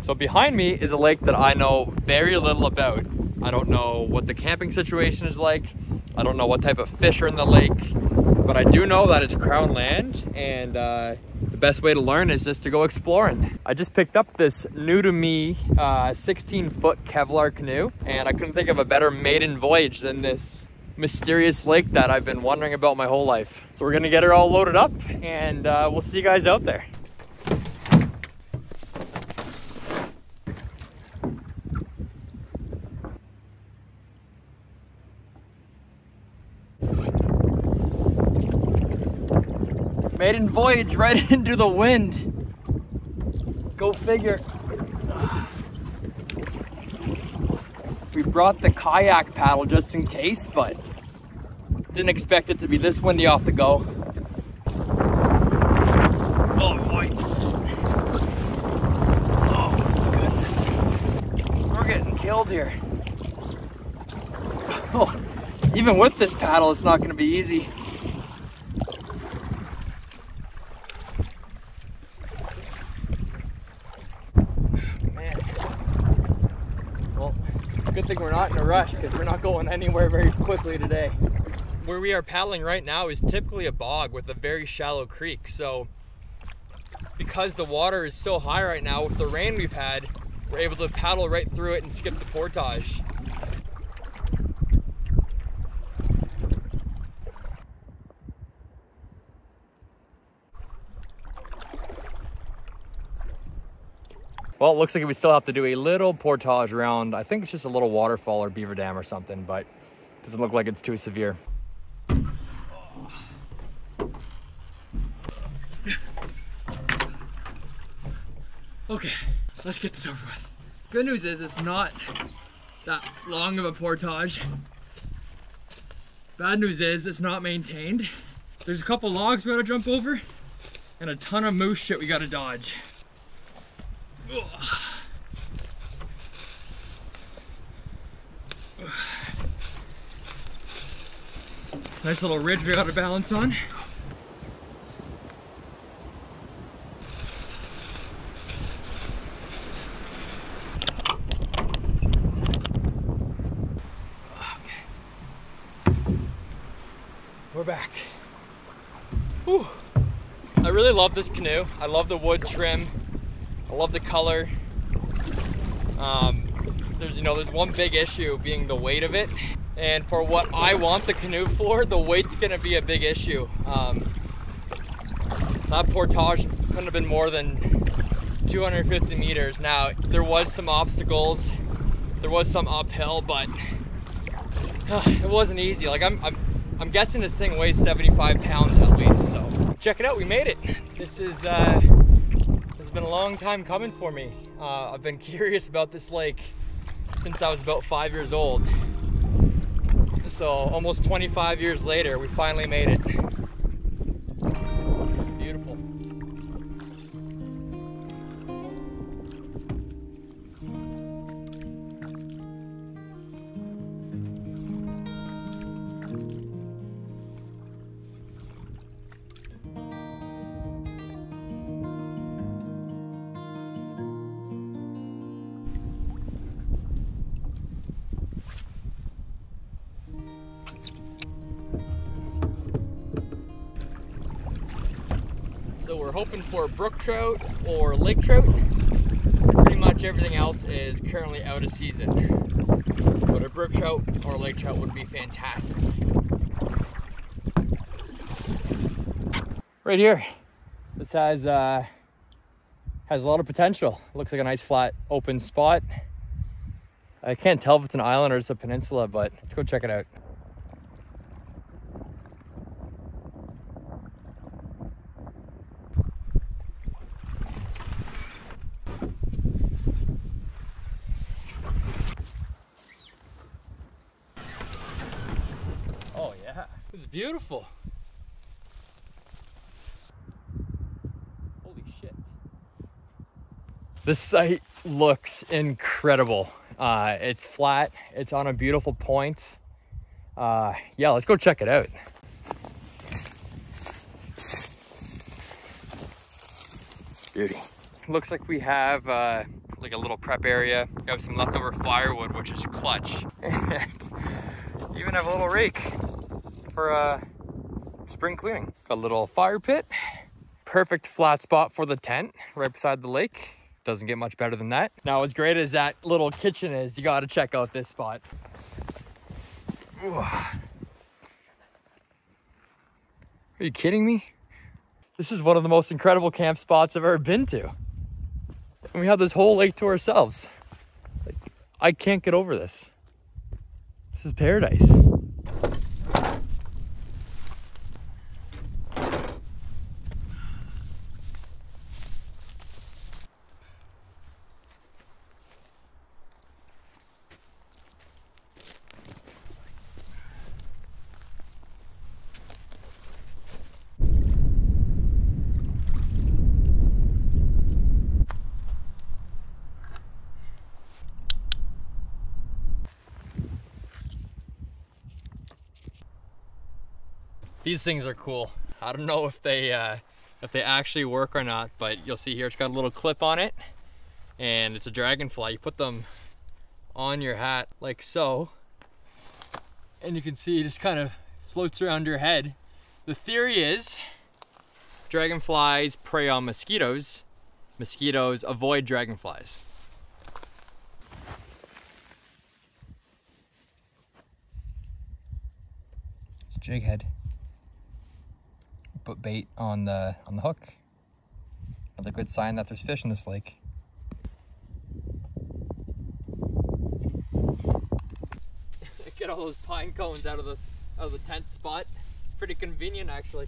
So behind me is a lake that I know very little about. I don't know what the camping situation is like. I don't know what type of fish are in the lake, but I do know that it's Crown land, and the best way to learn is just to go exploring. I just picked up this new to me 16-foot Kevlar canoe, and I couldn't think of a better maiden voyage than this mysterious lake that I've been wondering about my whole life. So we're gonna get it all loaded up, and we'll see you guys out there. Maiden voyage right into the wind. Go figure. We brought the kayak paddle just in case, but didn't expect it to be this windy off the go. Oh boy. Oh goodness. We're getting killed here. Oh, even with this paddle, it's not gonna be easy. Good thing we're not in a rush because we're not going anywhere very quickly today. Where we are paddling right now is typically a bog with a very shallow creek. So because the water is so high right now with the rain we've had, we're able to paddle right through it and skip the portage. Well, it looks like we still have to do a little portage around. I think it's just a little waterfall or beaver dam or something, but it doesn't look like it's too severe. Okay, let's get this over with. Good news is it's not that long of a portage. Bad news is it's not maintained. There's a couple logs we gotta jump over and a ton of moose shit we gotta dodge. Nice little ridge we got to balance on. Okay. We're back. Whew. I really love this canoe. I love the wood trim. I love the color. There's one big issue being the weight of it. And for what I want the canoe for, the weight's gonna be a big issue. That portage couldn't have been more than 250 meters. Now, there was some obstacles, there was some uphill, but it wasn't easy. Like I'm guessing this thing weighs 75 pounds at least, so. Check it out, we made it. This has been a long time coming for me. I've been curious about this lake since I was about 5 years old. So almost 25 years later, we finally made it. Beautiful. So we're hoping for brook trout or lake trout. Pretty much everything else is currently out of season. But a brook trout or a lake trout would be fantastic. Right here, this has a lot of potential. Looks like a nice flat open spot. I can't tell if it's an island or it's a peninsula, but let's go check it out. It's beautiful. Holy shit. This site looks incredible. It's flat, it's on a beautiful point. Yeah, let's go check it out. Beauty. Looks like we have like a little prep area. We have some leftover firewood, which is clutch. And even have a little rake for spring cleaning. Got a little fire pit. Perfect flat spot for the tent right beside the lake. Doesn't get much better than that. Now, as great as that little kitchen is, you gotta check out this spot. Ooh. Are you kidding me? This is one of the most incredible camp spots I've ever been to. And we have this whole lake to ourselves. Like, I can't get over this. This is paradise. These things are cool. I don't know if they actually work or not, but you'll see here it's got a little clip on it, and it's a dragonfly. You put them on your hat like so, and you can see it just kind of floats around your head. The theory is dragonflies prey on mosquitoes. Mosquitoes avoid dragonflies. It's a jig head. Put bait on the hook. Another good sign that there's fish in this lake. Get all those pine cones out of the tent spot. It's pretty convenient, actually.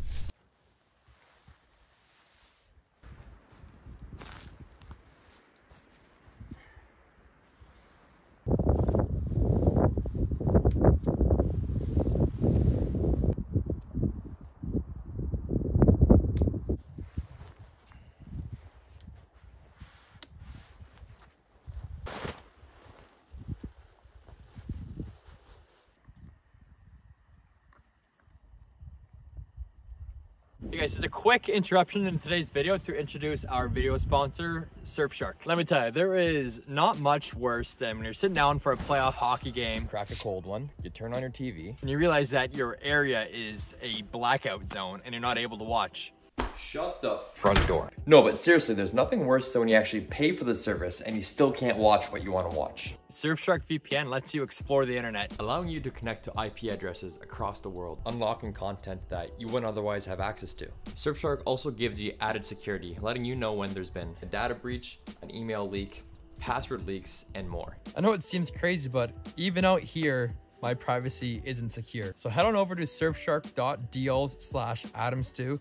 Hey guys, this is a quick interruption in today's video to introduce our video sponsor, Surfshark. Let me tell you, there is not much worse than when you're sitting down for a playoff hockey game, crack a cold one, you turn on your TV, and you realize that your area is a blackout zone and you're not able to watch. Shut the front door. No, but seriously, there's nothing worse than when you actually pay for the service and you still can't watch what you want to watch. Surfshark VPN lets you explore the internet, allowing you to connect to IP addresses across the world, unlocking content that you wouldn't otherwise have access to. Surfshark also gives you added security, letting you know when there's been a data breach, an email leak, password leaks, and more. I know it seems crazy, but even out here, my privacy isn't secure. So head on over to surfshark.deals/AdamStew.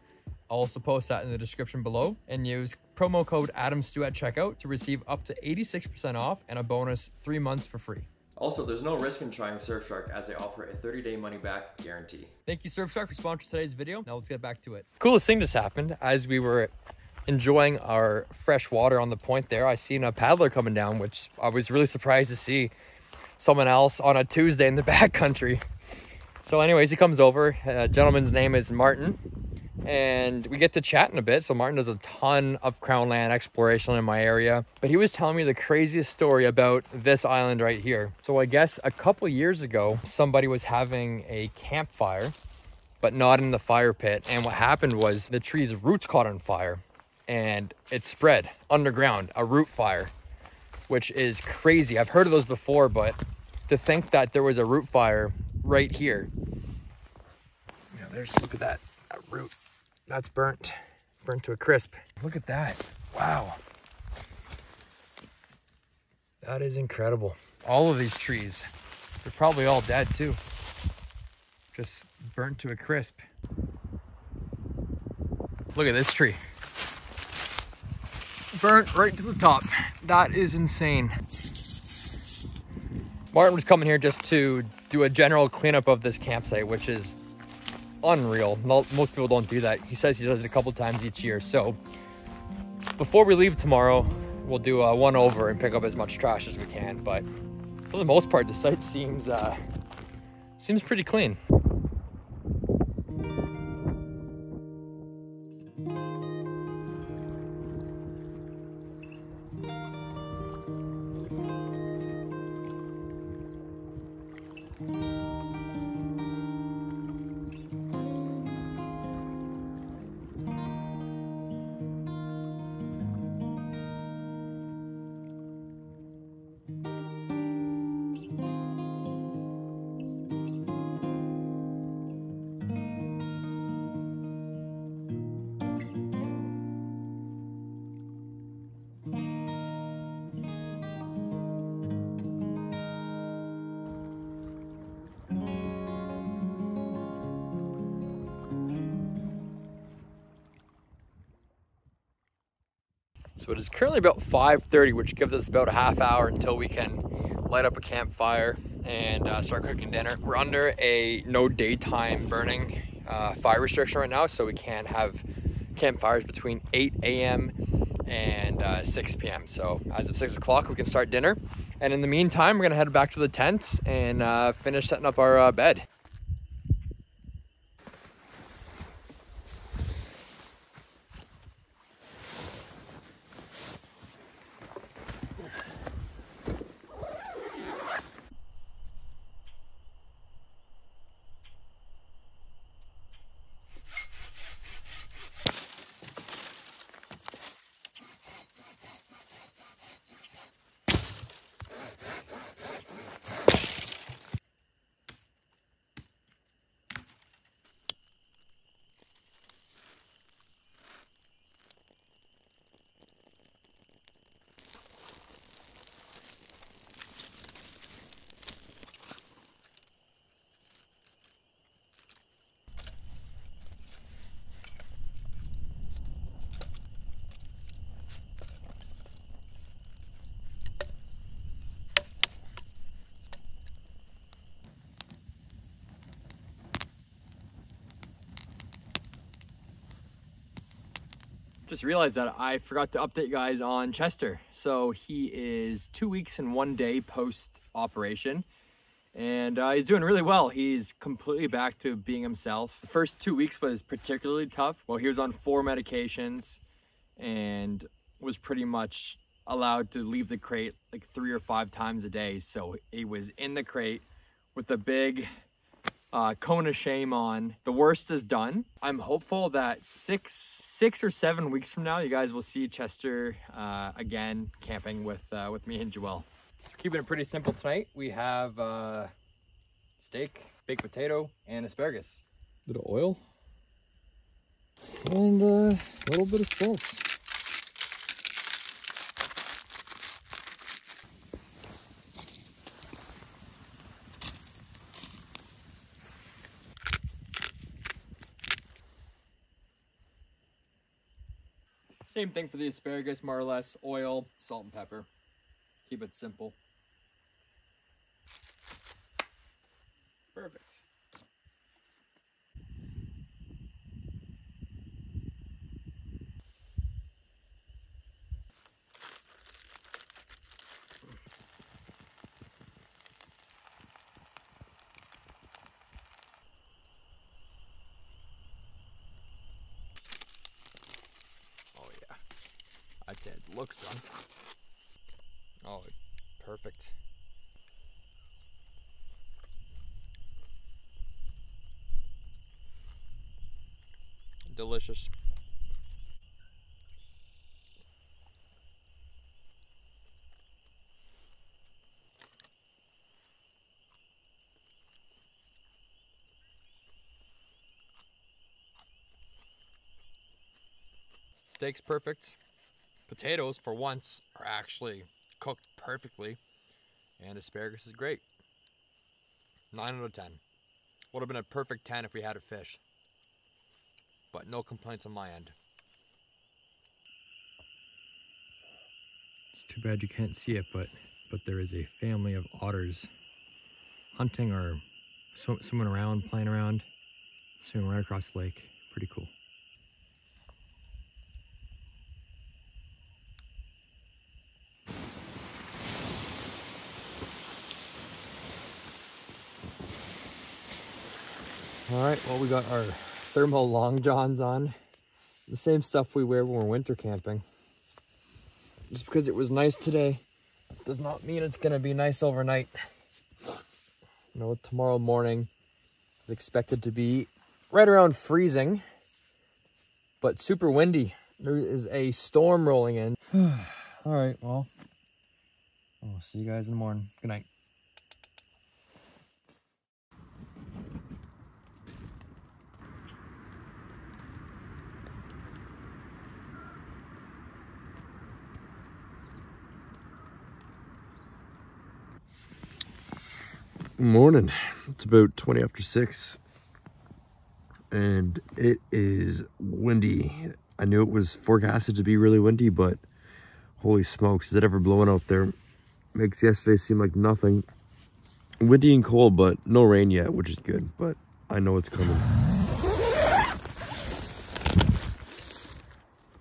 I'll also post that in the description below, and use promo code AdamStew at checkout to receive up to 86% off and a bonus 3 months for free. Also, there's no risk in trying Surfshark as they offer a 30-day money-back guarantee. Thank you, Surfshark, for sponsoring today's video. Now let's get back to it. Coolest thing just happened as we were enjoying our fresh water on the point there. I seen a paddler coming down, which I was really surprised to see someone else on a Tuesday in the backcountry. So anyways, he comes over. A gentleman's name is Martin. And we get to chatting a bit. So Martin does a ton of crown land exploration in my area, but he was telling me the craziest story about this island right here. So I guess a couple years ago, somebody was having a campfire, but not in the fire pit. And what happened was the tree's roots caught on fire and it spread underground, a root fire, which is crazy. I've heard of those before, but to think that there was a root fire right here. You know, look at that root. That's burnt to a crisp. Look at that. Wow. That is incredible. All of these trees, they're probably all dead too. Just burnt to a crisp. Look at this tree. Burnt right to the top. That is insane. Martin was coming here just to do a general cleanup of this campsite, which is unreal. Most people don't do that. He says he does it a couple times each year. So before we leave tomorrow, we'll do a one over and pick up as much trash as we can. But for the most part, the site seems pretty clean. So it is currently about 5:30, which gives us about a half hour until we can light up a campfire and start cooking dinner. We're under a no daytime burning fire restriction right now, so we can't have campfires between 8 a.m. and 6 p.m. So as of 6 o'clock, we can start dinner. And in the meantime, we're gonna head back to the tents and finish setting up our bed. Just realized that I forgot to update you guys on Chester. So he is 2 weeks and 1 day post operation, and he's doing really well. He's completely back to being himself. The first 2 weeks was particularly tough. Well, he was on 4 medications and was pretty much allowed to leave the crate like 3 or 5 times a day. So he was in the crate with a big cone of shame on. The worst is done. I'm hopeful that six or 7 weeks from now, you guys will see Chester again camping with me and Joelle. So keeping it pretty simple tonight. We have steak, baked potato, and asparagus. A bit of oil and a little bit of salt. Same thing for the asparagus, more or less. Oil, salt, and pepper. Keep it simple. Perfect. I'd say it looks done. Oh, perfect. Delicious. Steak's perfect. Potatoes, for once, are actually cooked perfectly. And asparagus is great. 9 out of 10. Would have been a perfect 10 if we had a fish. But no complaints on my end. It's too bad you can't see it, but there is a family of otters hunting or swimming around, playing around, swimming right across the lake. Pretty cool. All right, well, we got our thermal long johns on. The same stuff we wear when we're winter camping. Just because it was nice today does not mean it's gonna be nice overnight. You know, tomorrow morning is expected to be right around freezing, but super windy. There is a storm rolling in. All right, well, I'll see you guys in the morning. Good night. Morning. It's about 20 after 6 and it is windy. I knew it was forecasted to be really windy, but Holy smokes, is it ever blowing out there? Makes yesterday seem like nothing. Windy and cold, but no rain yet, which is good, but I know it's coming.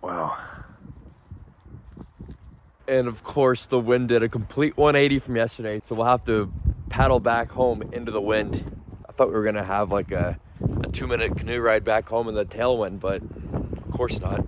Wow. And of course, the wind did a complete 180 from yesterday, so we'll have to paddle back home into the wind. I thought we were gonna have like a 2-minute canoe ride back home in the tailwind, but of course not.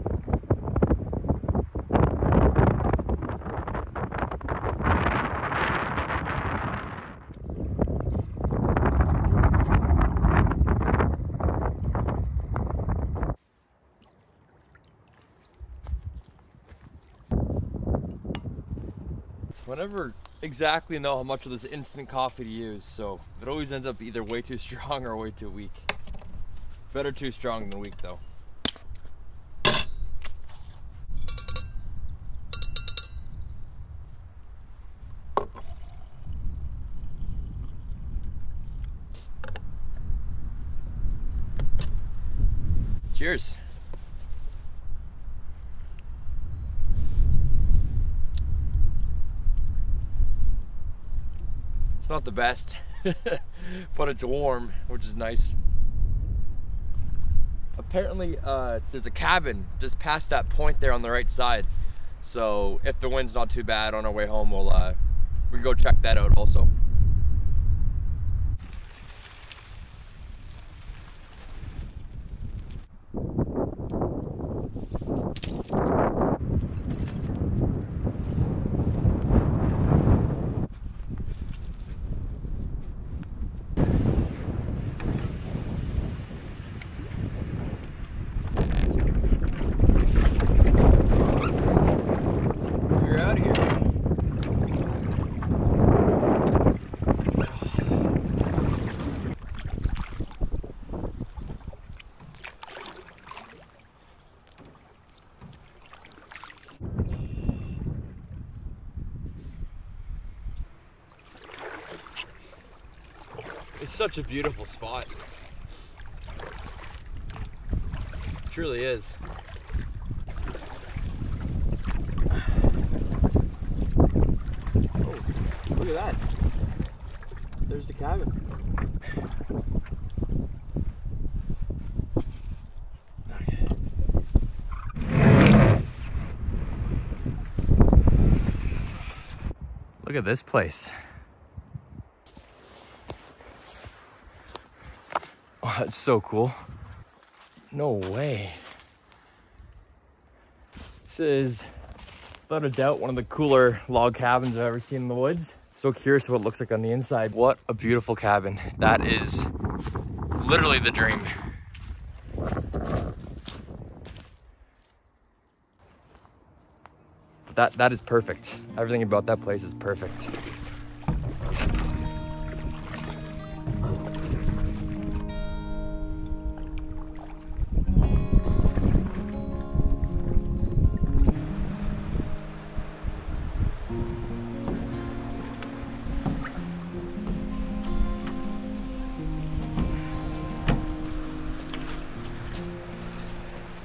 I never exactly know how much of this instant coffee to use, so it always ends up either way too strong or way too weak. Better too strong than weak though. Cheers. It's not the best, but it's warm, which is nice. Apparently, there's a cabin just past that point there on the right side. So if the wind's not too bad on our way home, we can go check that out also. It's such a beautiful spot. It truly is. Oh, look at that. There's the cabin. Look at this place. Oh, that's so cool. No way. This is, without a doubt, one of the cooler log cabins I've ever seen in the woods. So curious what it looks like on the inside. What a beautiful cabin. That is literally the dream. That is perfect. Everything about that place is perfect.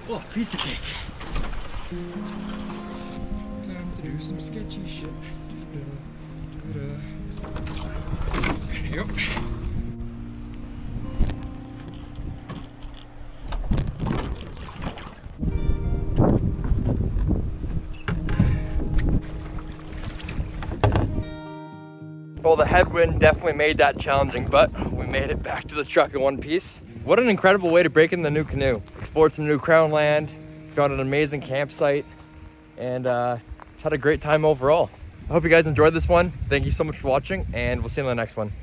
Oh, piece of cake. Time to do some sketchy shit. Yep. Well, the headwind definitely made that challenging, but we made it back to the truck in one piece. What an incredible way to break in the new canoe. Explored some new Crown land, found an amazing campsite, and had a great time overall. I hope you guys enjoyed this one. Thank you so much for watching, and we'll see you in the next one.